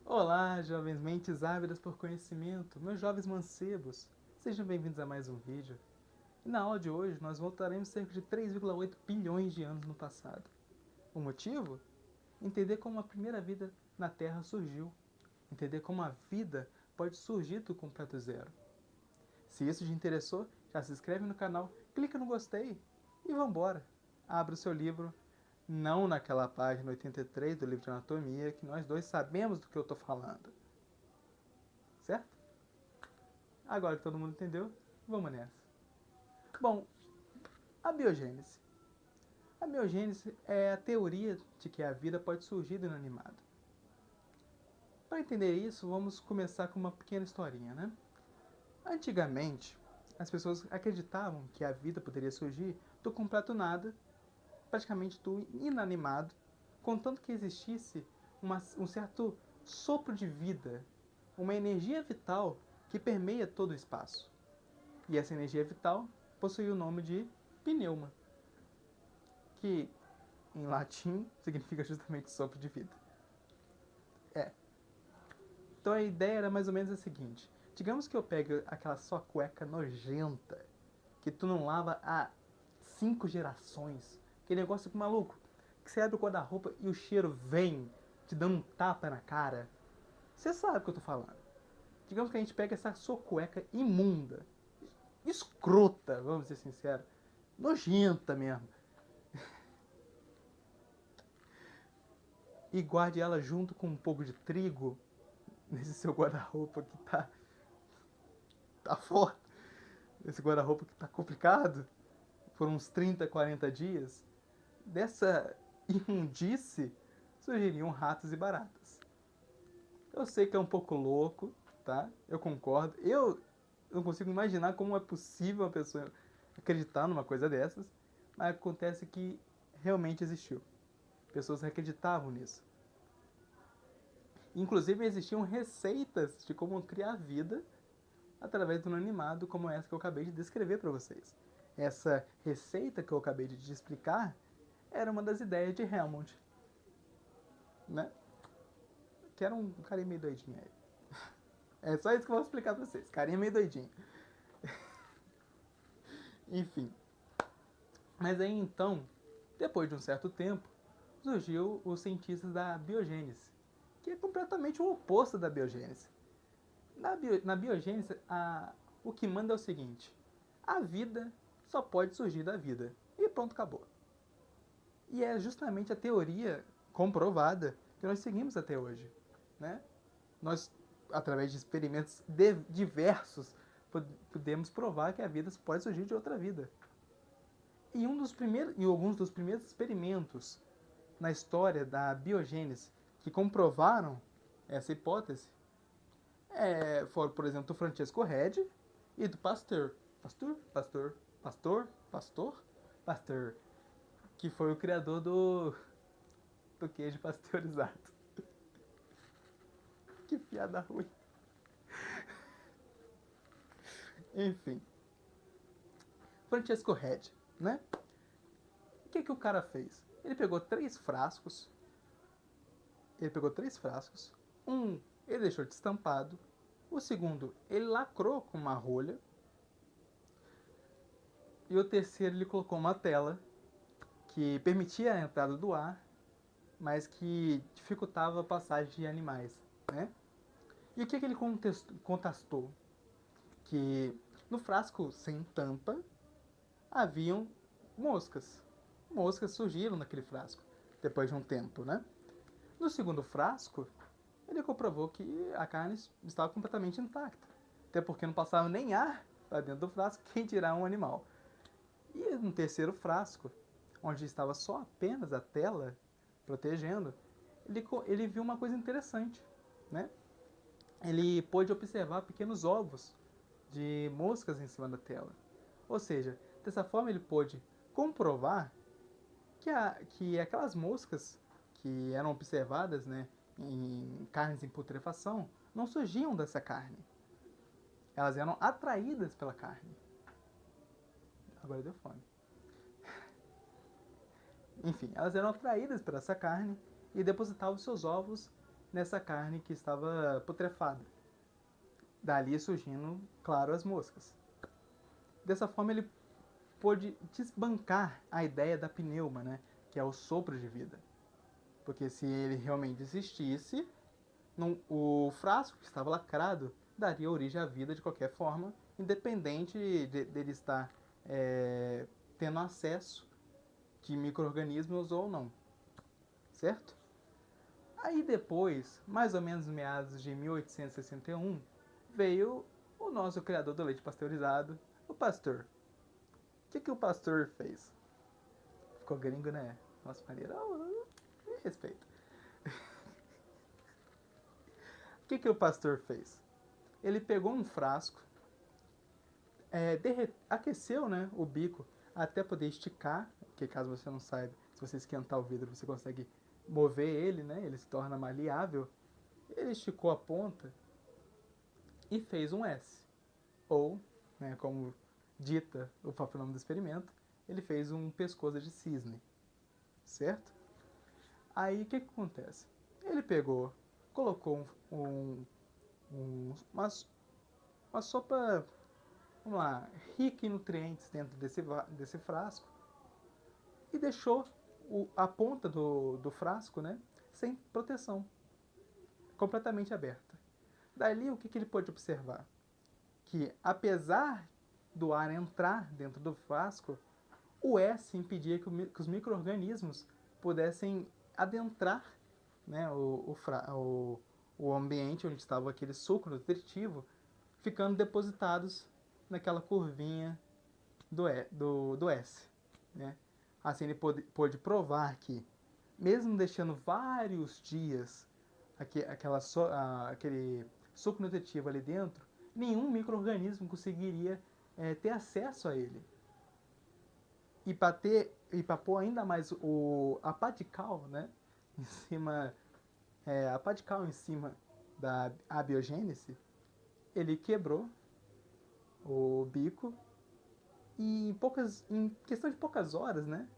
Olá, jovens mentes ávidas por conhecimento, meus jovens mancebos. Sejam bem-vindos a mais um vídeo. E na aula de hoje nós voltaremos cerca de 3,8 bilhões de anos no passado. O motivo? Entender como a primeira vida na Terra surgiu. Entender como a vida pode surgir do completo zero. Se isso te interessou, já se inscreve no canal, clica no gostei e vambora. Abra o seu livro, não naquela página 83 do livro de anatomia, que nós dois sabemos do que eu estou falando. Certo? Agora que todo mundo entendeu, vamos nessa. Bom, a biogênese. A biogênese é a teoria de que a vida pode surgir do inanimado. Para entender isso, vamos começar com uma pequena historinha, né? Antigamente, as pessoas acreditavam que a vida poderia surgir do completo nada, praticamente do inanimado, contanto que existisse um certo sopro de vida, uma energia vital que permeia todo o espaço. E essa energia vital possui o nome de pneuma, que em latim significa justamente sopro de vida. Então a ideia era mais ou menos a seguinte: digamos que eu pego aquela sua cueca nojenta, que tu não lava há 5 gerações, aquele negócio maluco, que você abre o guarda-roupa e o cheiro vem te dando um tapa na cara. Você sabe o que eu tô falando. Digamos que a gente pega essa sua cueca imunda, escrota, vamos ser sinceros, nojenta mesmo, e guarde ela junto com um pouco de trigo nesse seu guarda-roupa que tá forte, esse guarda-roupa que tá complicado, por uns 30, 40 dias, dessa imundície surgiriam ratos e baratas. Eu sei que é um pouco louco, tá? Eu concordo. Eu não consigo imaginar como é possível uma pessoa acreditar numa coisa dessas, mas acontece que realmente existiu. Pessoas acreditavam nisso. Inclusive existiam receitas de como criar vida através de um animado como essa que eu acabei de descrever para vocês. Essa receita que eu acabei de te explicar era uma das ideias de Helmont, né? Que era um carinha meio doidinho aí. É só isso que eu vou explicar pra vocês. Carinha meio doidinho. Enfim. Mas aí então, depois de um certo tempo, surgiu os cientistas da biogênese, que é completamente o oposto da biogênese. Na biogênese, o que manda é o seguinte: a vida só pode surgir da vida. E pronto, acabou. E é justamente a teoria comprovada que nós seguimos até hoje, né? Nós, através de experimentos diversos, podemos provar que a vida pode surgir de outra vida. E alguns dos primeiros experimentos na história da biogênese que comprovaram essa hipótese foram, por exemplo, do Francesco Redi e do Pasteur. Pasteur, que foi o criador do queijo pasteurizado. Que piada ruim. Enfim. Francesco Redi, né? O que o cara fez? Ele pegou três frascos. Um, ele deixou destampado. O segundo, ele lacrou com uma rolha. E o terceiro, ele colocou uma tela que permitia a entrada do ar, mas que dificultava a passagem de animais, né? E o que ele contestou? Que no frasco sem tampa haviam moscas. Moscas surgiram naquele frasco depois de um tempo, né? No segundo frasco, ele comprovou que a carne estava completamente intacta. Até porque não passava nem ar para dentro do frasco, quem dirá um animal. E no terceiro frasco, onde estava só apenas a tela protegendo, ele viu uma coisa interessante, né? Ele pôde observar pequenos ovos de moscas em cima da tela. Ou seja, dessa forma ele pôde comprovar que aquelas moscas que eram observadas, né, em carnes em putrefação não surgiam dessa carne. Elas eram atraídas pela carne. Agora deu fome. Enfim, elas eram atraídas por essa carne e depositavam seus ovos nessa carne que estava putrefada. Dali surgindo, claro, as moscas. Dessa forma ele pôde desbancar a ideia da pneuma, né, que é o sopro de vida. Porque se ele realmente existisse, o frasco que estava lacrado daria origem à vida de qualquer forma, independente dele estar tendo acesso de micro-organismos ou não. Certo? Aí depois, mais ou menos meados de 1861, veio o nosso criador do leite pasteurizado, o Pasteur. O que o Pasteur fez? Ficou gringo, né? Nossa, maneira, me respeita. O que o Pasteur fez? Ele pegou um frasco, aqueceu, né, o bico até poder esticar, que caso você não saiba, se você esquentar o vidro você consegue mover ele, né, ele se torna maleável. Ele esticou a ponta e fez um S. Ou, né, como dita o próprio nome do experimento, ele fez um pescoço de cisne. Certo? Aí o que acontece? Ele pegou, colocou uma sopa, vamos lá, rica em nutrientes dentro desse frasco e deixou a ponta do frasco, né, sem proteção, completamente aberta. Dali o que ele pôde observar? Que apesar do ar entrar dentro do frasco, o S impedia que os micro-organismos pudessem adentrar, né, o ambiente onde estava aquele suco nutritivo, ficando depositados naquela curvinha do S. Né? Assim ele pôde provar que, mesmo deixando vários dias aquele suco nutritivo ali dentro, nenhum micro-organismo conseguiria ter acesso a ele. E para pôr ainda mais a pá de cal, né, a pá de cal em cima da abiogênese, ele quebrou o bico e em questão de poucas horas, né,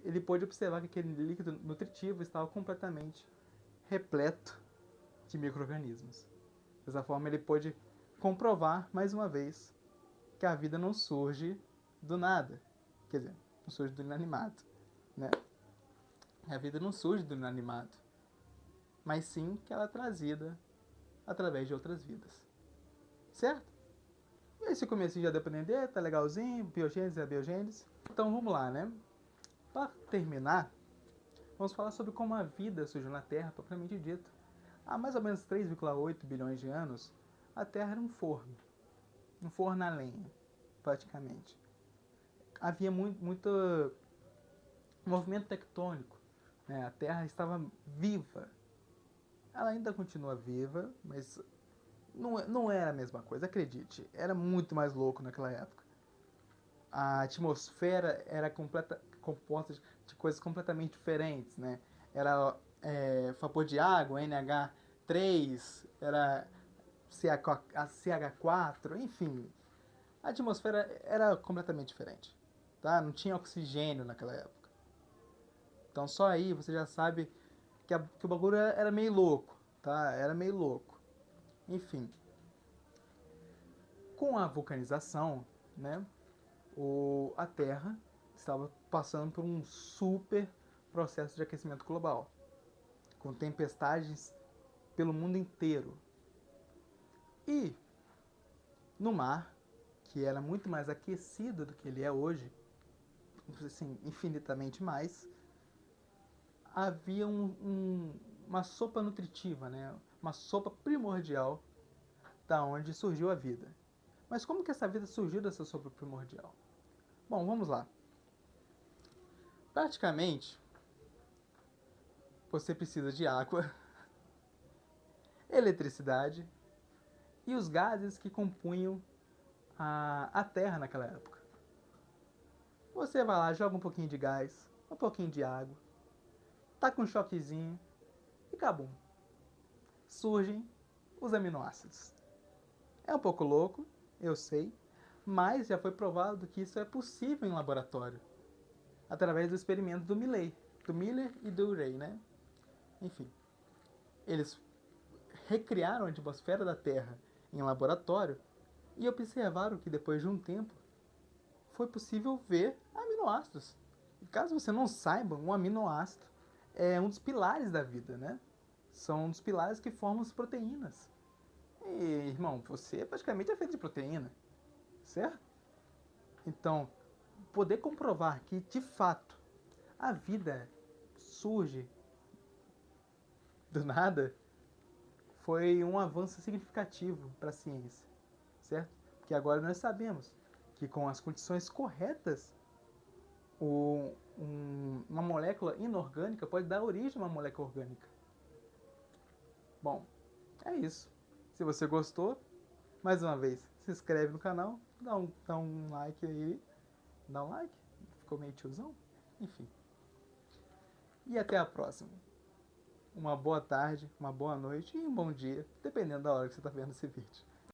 ele pôde observar que aquele líquido nutritivo estava completamente repleto de micro-organismos. Dessa forma ele pôde comprovar mais uma vez que a vida não surge do nada. Quer dizer, não surge do inanimado, né? A vida não surge do inanimado, mas sim que ela é trazida através de outras vidas. Certo? Esse começo já deu pra entender, tá legalzinho, biogênese e abiogênese. Então vamos lá, né? Para terminar, vamos falar sobre como a vida surgiu na Terra, propriamente dito. Há mais ou menos 3,8 bilhões de anos, a Terra era um forno a lenha, praticamente. Havia muito movimento tectônico, né? A Terra estava viva. Ela ainda continua viva, mas não era a mesma coisa, acredite. Era muito mais louco naquela época. A atmosfera era composta de coisas completamente diferentes, né? Era vapor de água, NH3, era CH4, enfim. A atmosfera era completamente diferente, tá? Não tinha oxigênio naquela época. Então só aí você já sabe que o bagulho era meio louco, tá? Era meio louco. Enfim. Com a vulcanização, né? A Terra estava passando por um super processo de aquecimento global, com tempestades pelo mundo inteiro. E no mar, que era muito mais aquecido do que ele é hoje, assim, infinitamente mais, havia uma sopa nutritiva, né? Uma sopa primordial da onde surgiu a vida. Mas como que essa vida surgiu dessa sopa primordial? Bom, vamos lá. Praticamente, você precisa de água, eletricidade e os gases que compunham a Terra naquela época. Você vai lá, joga um pouquinho de gás, um pouquinho de água, taca um choquezinho e acabou. Surgem os aminoácidos. É um pouco louco, eu sei, mas já foi provado que isso é possível em laboratório, através do experimento do Miller e do Urey, né? Enfim. Eles recriaram a atmosfera da Terra em laboratório e observaram que depois de um tempo foi possível ver aminoácidos. E caso você não saiba, um aminoácido é um dos pilares da vida, né? São um dos pilares que formam as proteínas. E, irmão, você praticamente é feito de proteína, certo? Então, poder comprovar que, de fato, a vida surge do nada foi um avanço significativo para a ciência, certo? Porque agora nós sabemos que com as condições corretas, uma molécula inorgânica pode dar origem a uma molécula orgânica. Bom, é isso. Se você gostou, mais uma vez, se inscreve no canal, dá um like aí. Dá um like? Ficou meio tiozão? Enfim. E até a próxima. Uma boa tarde, uma boa noite e um bom dia, dependendo da hora que você está vendo esse vídeo.